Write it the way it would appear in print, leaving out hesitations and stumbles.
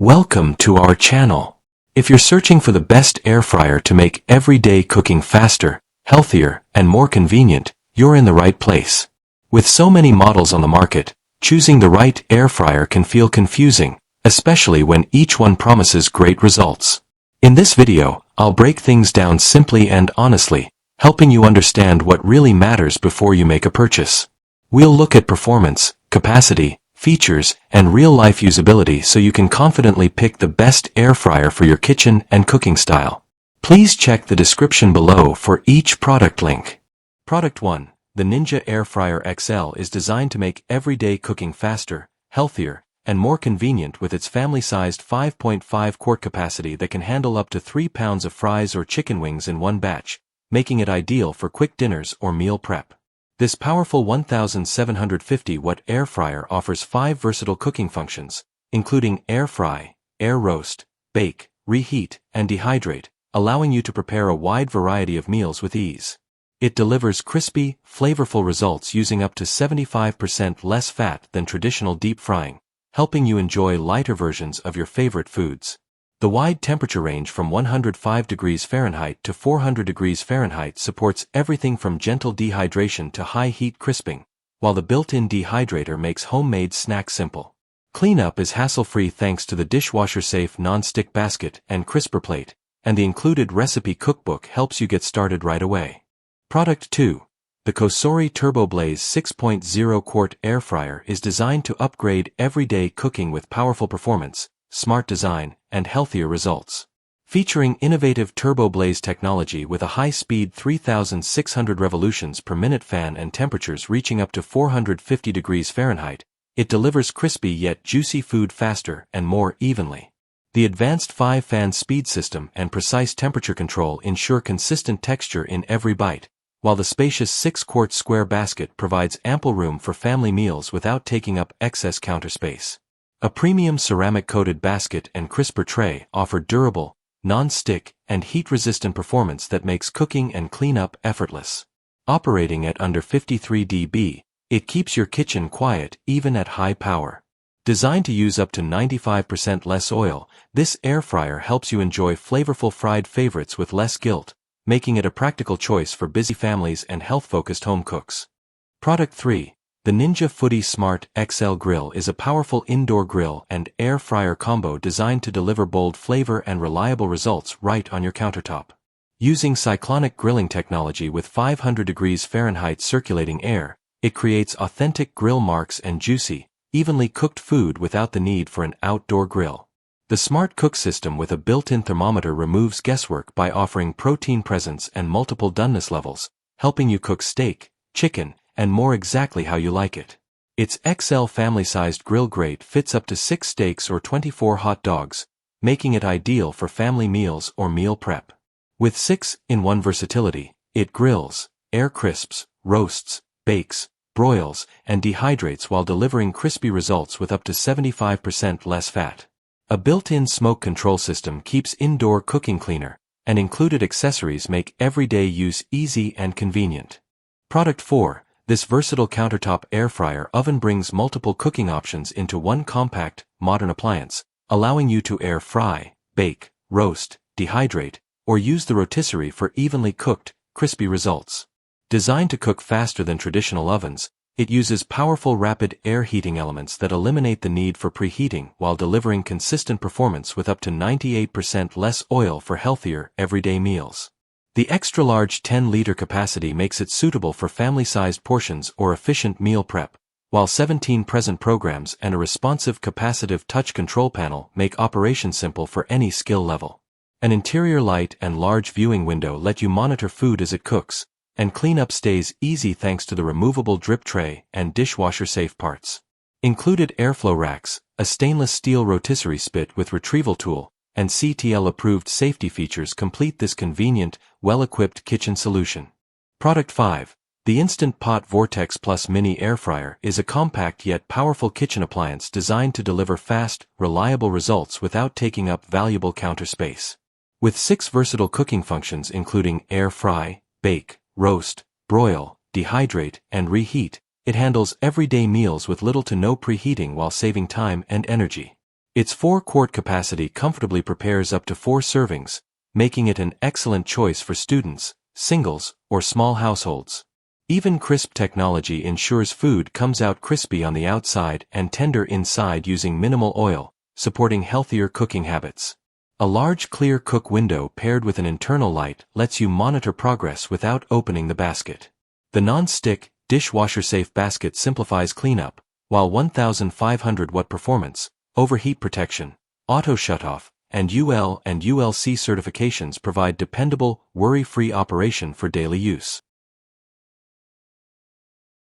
Welcome to our channel. If you're searching for the best air fryer to make everyday cooking faster, healthier, and more convenient, you're in the right place. With so many models on the market, choosing the right air fryer can feel confusing, especially when each one promises great results. In this video, I'll break things down simply and honestly, helping you understand what really matters before you make a purchase. We'll look at performance, capacity, features, and real-life usability so you can confidently pick the best air fryer for your kitchen and cooking style. Please check the description below for each product link. Product 1. The Ninja Air Fryer XL is designed to make everyday cooking faster, healthier, and more convenient with its family-sized 5.5 quart capacity that can handle up to 3 pounds of fries or chicken wings in one batch, making it ideal for quick dinners or meal prep. This powerful 1750-watt air fryer offers 5 versatile cooking functions, including air fry, air roast, bake, reheat, and dehydrate, allowing you to prepare a wide variety of meals with ease. It delivers crispy, flavorful results using up to 75% less fat than traditional deep frying, helping you enjoy lighter versions of your favorite foods. The wide temperature range from 105 degrees Fahrenheit to 400 degrees Fahrenheit supports everything from gentle dehydration to high-heat crisping, while the built-in dehydrator makes homemade snacks simple. Cleanup is hassle-free thanks to the dishwasher-safe non-stick basket and crisper plate, and the included recipe cookbook helps you get started right away. Product 2. The Cosori TurboBlaze 6.0 quart air fryer is designed to upgrade everyday cooking with powerful performance, smart design, and healthier results. Featuring innovative TurboBlaze technology with a high-speed 3,600 revolutions per minute fan and temperatures reaching up to 450 degrees Fahrenheit, it delivers crispy yet juicy food faster and more evenly. The advanced 5-fan speed system and precise temperature control ensure consistent texture in every bite, while the spacious 6-quart square basket provides ample room for family meals without taking up excess counter space. A premium ceramic-coated basket and crisper tray offer durable, non-stick, and heat-resistant performance that makes cooking and cleanup effortless. Operating at under 53 dB, it keeps your kitchen quiet even at high power. Designed to use up to 95% less oil, this air fryer helps you enjoy flavorful fried favorites with less guilt, making it a practical choice for busy families and health-focused home cooks. Product 3. The Ninja Foodi Smart XL Grill is a powerful indoor grill and air fryer combo designed to deliver bold flavor and reliable results right on your countertop. Using cyclonic grilling technology with 500 degrees Fahrenheit circulating air, it creates authentic grill marks and juicy, evenly cooked food without the need for an outdoor grill. The Smart Cook system with a built-in thermometer removes guesswork by offering protein presence and multiple doneness levels, helping you cook steak, chicken, and more exactly how you like it. Its XL family-sized grill grate fits up to 6 steaks or 24 hot dogs, making it ideal for family meals or meal prep. With 6-in-1 versatility, it grills, air crisps, roasts, bakes, broils, and dehydrates while delivering crispy results with up to 75% less fat. A built-in smoke control system keeps indoor cooking cleaner, and included accessories make everyday use easy and convenient. Product 4. This versatile countertop air fryer oven brings multiple cooking options into one compact, modern appliance, allowing you to air fry, bake, roast, dehydrate, or use the rotisserie for evenly cooked, crispy results. Designed to cook faster than traditional ovens, it uses powerful rapid air heating elements that eliminate the need for preheating while delivering consistent performance with up to 98% less oil for healthier, everyday meals. The extra-large 10-liter capacity makes it suitable for family-sized portions or efficient meal prep, while 17 present programs and a responsive capacitive touch control panel make operation simple for any skill level. An interior light and large viewing window let you monitor food as it cooks, and cleanup stays easy thanks to the removable drip tray and dishwasher-safe parts. Included airflow racks, a stainless steel rotisserie spit with retrieval tool, and CTL-approved safety features complete this convenient, well-equipped kitchen solution. Product 5. The Instant Pot Vortex Plus Mini Air Fryer is a compact yet powerful kitchen appliance designed to deliver fast, reliable results without taking up valuable counter space. With 6 versatile cooking functions including air fry, bake, roast, broil, dehydrate, and reheat, it handles everyday meals with little to no preheating while saving time and energy. Its 4-quart capacity comfortably prepares up to 4 servings, making it an excellent choice for students, singles, or small households. Even crisp technology ensures food comes out crispy on the outside and tender inside using minimal oil, supporting healthier cooking habits. A large clear cook window paired with an internal light lets you monitor progress without opening the basket. The non-stick, dishwasher-safe basket simplifies cleanup, while 1500-watt performance, overheat protection, auto shutoff, and UL and ULC certifications provide dependable, worry-free operation for daily use.